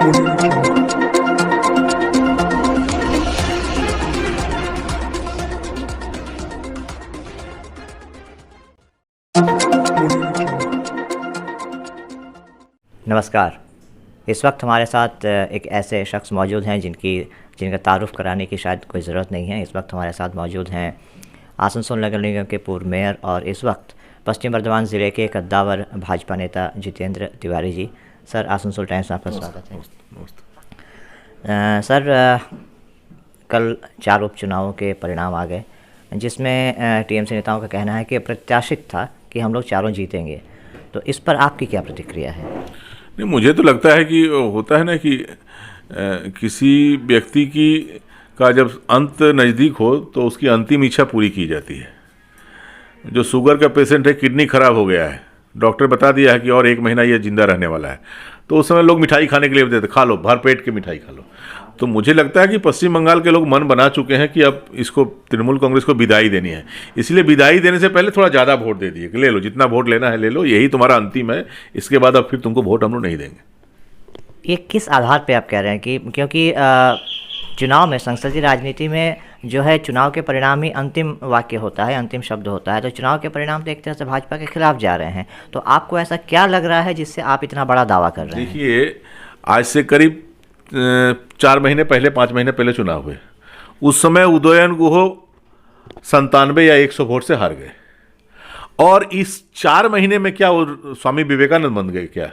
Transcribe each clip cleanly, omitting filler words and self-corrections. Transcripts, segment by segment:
नमस्कार। इस वक्त हमारे साथ एक ऐसे शख्स मौजूद हैं जिनका तारुफ़ कराने की शायद कोई ज़रूरत नहीं है। इस वक्त हमारे साथ मौजूद हैं आसनसोल नगर निगम के पूर्व मेयर और इस वक्त पश्चिम बर्धमान ज़िले के कद्दावर भाजपा नेता जितेंद्र तिवारी जी। सर, आसनसोल टाइम्स में आपका स्वागत है। सर, कल 4 उपचुनावों के परिणाम आ गए, जिसमें टीएमसी नेताओं का कहना है कि प्रत्याशित था कि हम लोग चारों जीतेंगे। तो इस पर आपकी क्या प्रतिक्रिया है? नहीं, मुझे तो लगता है कि होता है ना कि किसी व्यक्ति का जब अंत नज़दीक हो तो उसकी अंतिम इच्छा पूरी की जाती है। जो शुगर का पेशेंट है, किडनी खराब हो गया है, डॉक्टर बता दिया है कि और 1 महीना ये जिंदा रहने वाला है, तो उस समय लोग मिठाई खाने के लिए देते, खा लो, भर पेट की मिठाई खा लो। तो मुझे लगता है कि पश्चिम बंगाल के लोग मन बना चुके हैं कि अब इसको तृणमूल कांग्रेस को विदाई देनी है। इसलिए विदाई देने से पहले थोड़ा ज़्यादा वोट दे दिए कि ले लो, जितना वोट लेना है ले लो, यही तुम्हारा अंतिम है, इसके बाद अब फिर तुमको वोट हम लोग नहीं देंगे। ये किस आधार पे आप कह रहे हैं कि क्योंकि चुनाव में, संसदीय राजनीति में जो है, चुनाव के परिणाम ही अंतिम वाक्य होता है, अंतिम शब्द होता है। तो चुनाव के परिणाम तो एक तरह से भाजपा के खिलाफ जा रहे हैं। तो आपको ऐसा क्या लग रहा है जिससे आप इतना बड़ा दावा कर रहे हैं? देखिए, आज से करीब 4 महीने पहले, 5 महीने पहले चुनाव हुए। उस समय उदयन गुहो 97 या 100 वोट से हार गए, और इस 4 महीने में क्या वो स्वामी विवेकानंद बन गए क्या,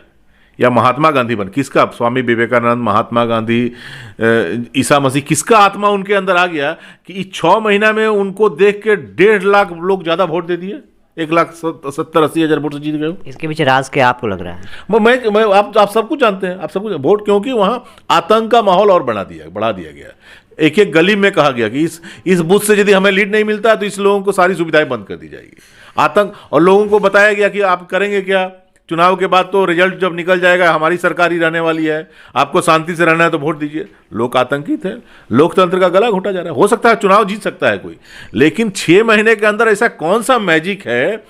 या महात्मा गांधी बन? किसका स्वामी विवेकानंद, महात्मा गांधी, ईसा मसीह, किसका आत्मा उनके अंदर आ गया कि इस 6 महीना में उनको देख के 1.5 लाख लोग ज़्यादा वोट दे दिए, 1,70,80 हज़ार वोट से जीत गए? इसके पीछे राज क्या आपको लग रहा है? मैं आप सब कुछ जानते हैं, आप सब कुछ वोट, क्योंकि वहाँ आतंक का माहौल और बढ़ा दिया गया। एक एक गली में कहा गया कि इस बूथ से यदि हमें लीड नहीं मिलता तो इस लोगों को सारी सुविधाएं बंद कर दी जाएगी। आतंक, और लोगों को बताया गया कि आप करेंगे क्या, चुनाव के बाद तो रिजल्ट जब निकल जाएगा हमारी सरकार ही रहने वाली है, आपको शांति से रहना है तो वोट दीजिए। लोग आतंकित है, लोकतंत्र का गला घोटा जा रहा है। हो सकता है चुनाव जीत सकता है कोई, लेकिन 6 महीने के अंदर ऐसा कौन सा मैजिक है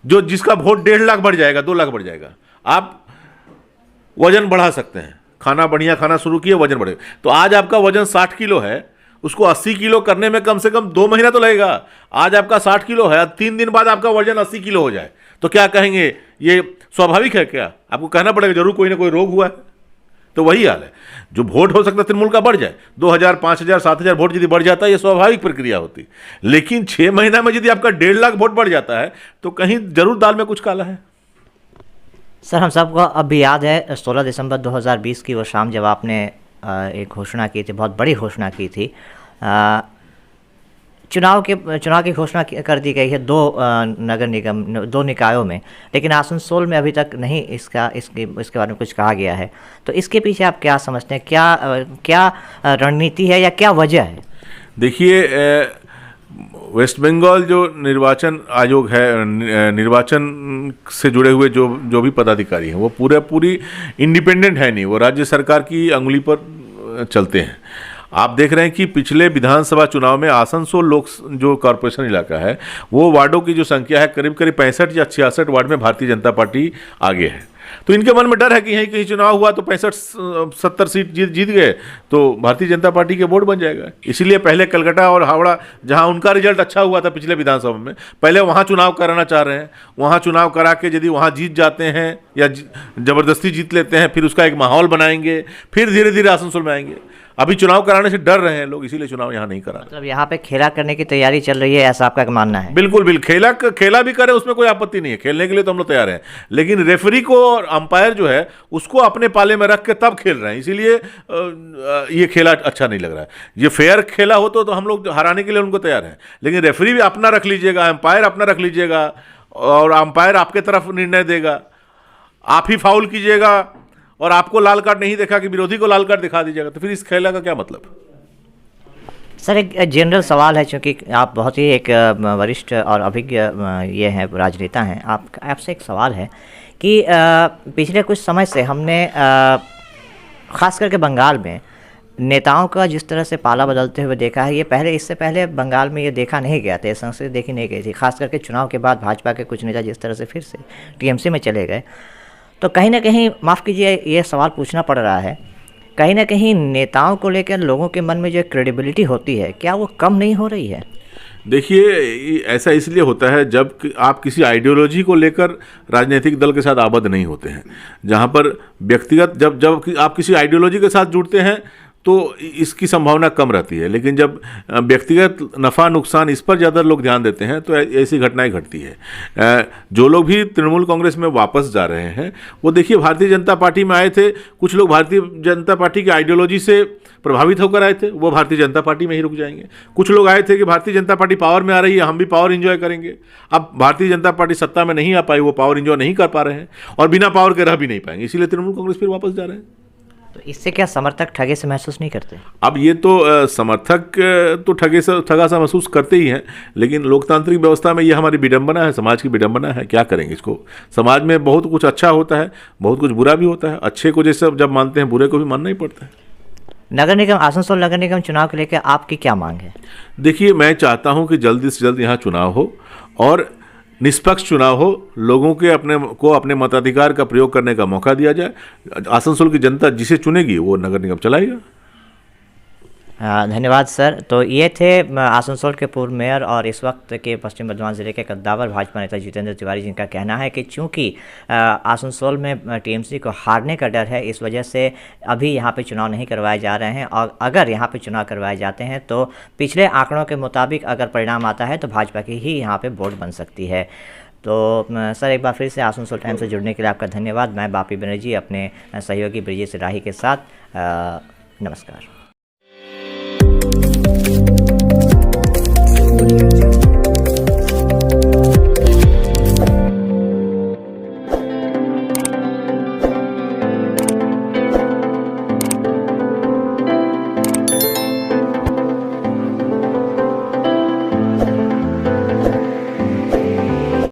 जिसका वोट 1.5 लाख बढ़ जाएगा, 2 लाख बढ़ जाएगा? आप वजन बढ़ा सकते हैं, खाना बढ़िया खाना शुरू किए, वजन बढ़ेगा। तो आज आपका वजन 60 किलो है, उसको 80 किलो करने में कम से कम 2 महीना तो लगेगा। आज आपका 60 किलो है, 3 दिन बाद आपका वजन 80 किलो हो जाए तो क्या कहेंगे? ये स्वाभाविक है क्या? आपको कहना पड़ेगा जरूर कोई ना कोई रोग हुआ है। तो वही हाल है, जो वोट हो सकता है तृणमूल का बढ़ जाए, 2,000, 5,000, 7,000 वोट यदि बढ़ जाता है, ये स्वाभाविक प्रक्रिया होती। लेकिन 6 महीना में यदि आपका 1.5 लाख वोट बढ़ जाता है तो कहीं जरूर दाल में कुछ काला है। सर, हम सबको अब भी याद है 16 दिसंबर 2020 की वो शाम, जब आपने एक घोषणा की थी, बहुत बड़ी घोषणा की थी। चुनाव की घोषणा कर दी गई है 2 नगर निगम, 2 निकायों में, लेकिन आसनसोल में अभी तक नहीं इसके बारे में कुछ कहा गया है। तो इसके पीछे आप क्या समझते हैं? क्या रणनीति है या क्या वजह है? देखिए, वेस्ट बंगाल जो निर्वाचन आयोग है, निर्वाचन से जुड़े हुए जो भी पदाधिकारी हैं, वो पूरी इंडिपेंडेंट है नहीं, वो राज्य सरकार की अंगुली पर चलते हैं। आप देख रहे हैं कि पिछले विधानसभा चुनाव में आसनसोल जो कॉरपोरेशन इलाका है, वो वार्डों की जो संख्या है, करीब 65 या 66 वार्ड में भारतीय जनता पार्टी आगे है। तो इनके मन में डर है कि यहीं कहीं चुनाव हुआ तो 65-70 सीट जीत गए तो भारतीय जनता पार्टी के वोट बन जाएगा। इसीलिए पहले कलकत्ता और हावड़ा, जहां उनका रिजल्ट अच्छा हुआ था पिछले विधानसभा में, पहले वहां चुनाव कराना चाह रहे हैं। वहां चुनाव करा के यदि वहां जीत जाते हैं या जबरदस्ती जीत लेते हैं, फिर उसका एक माहौल बनाएंगे, फिर धीरे धीरे आसनसोल में आएंगे। अभी चुनाव कराने से डर रहे हैं लोग, इसीलिए चुनाव यहाँ नहीं करा। मतलब यहाँ पे खेला करने की तैयारी चल रही है, ऐसा आपका मानना है? बिल्कुल खेला भी करें, उसमें कोई आपत्ति नहीं है, खेलने के लिए तो हम लोग तैयार हैं। लेकिन रेफरी को और अंपायर जो है उसको अपने पाले में रख के तब खेल रहे हैं, इसीलिए ये खेला अच्छा नहीं लग रहा है। ये फेयर खेला हो तो हम लोग हराने के लिए उनको तैयार हैं, लेकिन रेफरी भी अपना रख लीजिएगा, अंपायर अपना रख लीजिएगा, और अंपायर आपके तरफ निर्णय देगा। आप ही फाउल कीजिएगा और आपको लाल कार्ड नहीं देखा कि विरोधी को लाल कार्ड दिखा दीजिएगा, तो फिर इस खेला का क्या मतलब? सर, एक जनरल सवाल है, क्योंकि आप बहुत ही एक वरिष्ठ और अभिज्ञ ये हैं, राजनेता हैं, आपसे एक सवाल है कि पिछले कुछ समय से हमने ख़ास करके बंगाल में नेताओं का जिस तरह से पाला बदलते हुए देखा है, इससे पहले बंगाल में ये देखा नहीं गया था, ये संस्कृति देखी नहीं गई थी। खास करके चुनाव के बाद भाजपा के कुछ नेता जिस तरह से फिर से टीएमसी में चले गए, तो कहीं ना कहीं, माफ़ कीजिए, ये सवाल पूछना पड़ रहा है कहीं न कहीं नेताओं को लेकर लोगों के मन में जो क्रेडिबिलिटी होती है, क्या वो कम नहीं हो रही है? देखिए, ऐसा इसलिए होता है जब आप किसी आइडियोलॉजी को लेकर राजनीतिक दल के साथ आबद्ध नहीं होते हैं। जहाँ पर व्यक्तिगत जब जब आप किसी आइडियोलॉजी के साथ जुड़ते हैं तो इसकी संभावना कम रहती है, लेकिन जब व्यक्तिगत नफ़ा नुकसान इस पर ज़्यादा लोग ध्यान देते हैं तो ऐसी घटनाएं घटती है। जो लोग भी तृणमूल कांग्रेस में वापस जा रहे हैं वो देखिए भारतीय जनता पार्टी में आए थे, कुछ लोग भारतीय जनता पार्टी की आइडियोलॉजी से प्रभावित होकर आए थे, वो भारतीय जनता पार्टी में ही रुक जाएंगे। कुछ लोग आए थे कि भारतीय जनता पार्टी पावर में आ रही है, हम भी पावर एंजॉय करेंगे। अब भारतीय जनता पार्टी सत्ता में नहीं आ पाई, वो पावर एंजॉय नहीं कर पा रहे हैं और बिना पावर के रह भी नहीं पाएंगे, इसीलिए तृणमूल कांग्रेस फिर वापस जा रहे हैं। तो इससे क्या समर्थक ठगे से महसूस नहीं करते? अब ये तो समर्थक तो ठगा सा महसूस करते ही हैं, लेकिन लोकतांत्रिक व्यवस्था में ये हमारी विडंबना है, समाज की विडंबना है। क्या करेंगे इसको? समाज में बहुत कुछ अच्छा होता है, बहुत कुछ बुरा भी होता है। अच्छे को जैसे जब मानते हैं, बुरे को भी मानना ही पड़ता है। नगर निगम, आसनसोल नगर निगम चुनाव को लेकर आपकी क्या मांग है? देखिए, मैं चाहता हूं कि जल्दी से जल्द यहाँ चुनाव हो और निष्पक्ष चुनाव हो, लोगों के अपने मताधिकार का प्रयोग करने का मौका दिया जाए। आसनसोल की जनता जिसे चुनेगी वो नगर निगम चलाएगा। धन्यवाद सर। तो ये थे आसनसोल के पूर्व मेयर और इस वक्त के पश्चिम बर्धमान जिले के कद्दावर भाजपा नेता जितेंद्र तिवारी, जिनका कहना है कि चूंकि आसनसोल में टीएमसी को हारने का डर है, इस वजह से अभी यहाँ पे चुनाव नहीं करवाए जा रहे हैं, और अगर यहाँ पे चुनाव करवाए जाते हैं तो पिछले आंकड़ों के मुताबिक अगर परिणाम आता है तो भाजपा की ही यहाँ पर वोट बन सकती है। तो सर, एक बार फिर से आसनसोल टाइम से जुड़ने के लिए आपका धन्यवाद। मैं बापी बनर्जी अपने सहयोगी ब्रिजेश राही के साथ, नमस्कार।